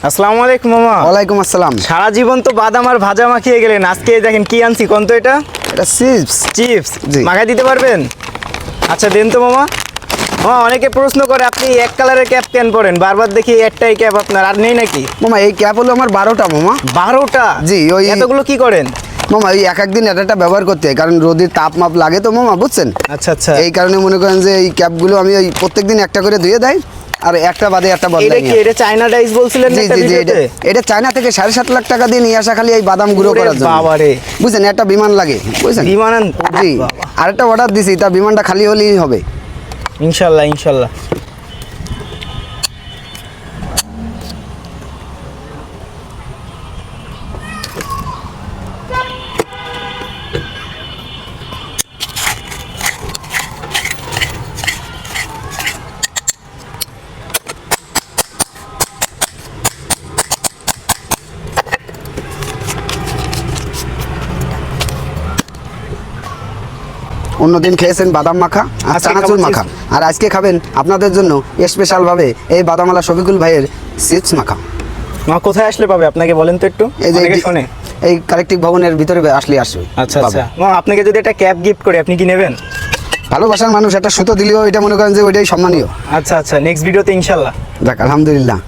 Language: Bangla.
আসসালামু আলাইকুম মামা। ওয়ালাইকুম আসসালাম। সারা জীবন তো বাদাম আর ভাজা মাখিয়ে গেলেন, আজকে দেখেন কি আনছি কোন তো এটা এটা চিপস। চিপস জি। মাখাই দিতে পারবেন? আচ্ছা দেন তো মামা। মামা অনেকে প্রশ্ন করে আপনি এক কালারের ক্যাপ কেন পরেন, বারবার দেখি একটাই ক্যাপ আপনার, আর নেই নাকি? মামা এই ক্যাপ হলো আমার 12টা মামা। 12টা? জি, ওই এতগুলো কি করেন? মামা এই এক একদিন একটা ব্যবহার করতে হয়, কারণ রোদের তাপ মাপ লাগে তো মামা, বুঝছেন? আচ্ছা আচ্ছা। এই কারণে মনে করেন যে এই ক্যাপগুলো আমি ওই প্রত্যেকদিন একটা করে ধুয়ে দেয়, আর একটা বাদে একটা এটা বদলাই কি, নিয়ে। এটা চায়না ডাইস বলছিলেন না জি একটা জি জি, ভিডিওতে? এটা চায়না থেকে 7.5 লাখ টাকা দিয়ে নিয়ে আসা, খালি এই বাদাম গুঁড়ো ওরে করার জন্য। বাবারে। বুঝছেন, একটা বিমান লাগে, বুঝছেন? বিমান জি, আরেকটা অর্ডার দিছি, তা বিমানটা খালি হলেই হবে। ইনশাল্লাহ ইনশাল্লাহ। অন্যদিন খেয়েছেন বাদাম মাখা আর আজকে চানাচুর খাবো মাখা, আর আজকে খাবেন আপনাদের জন্য স্পেশাল ভাবে এই বাদামালা শফিকুল ভাইয়ের চিপস মাখা। মা কোথায় আসলে পাবে আপনাকে বলেন তো একটু, এই যে অনেকে শোনে। এই কালেকটিভ ভবনের ভিতরে আসলে আসবে। আচ্ছা পাবে। আচ্ছা। মা আপনাকে যদি একটা ক্যাপ গিফট করি আপনি কি নেবেন? ভালোবাসার মানুষ একটা সুতো দিলেও এটা মনে করেন যে ওইটাই সম্মানীয়। আচ্ছা আচ্ছা, নেক্সট ভিডিওতে ইনশাল্লাহ। যাক, আলহামদুলিল্লাহ।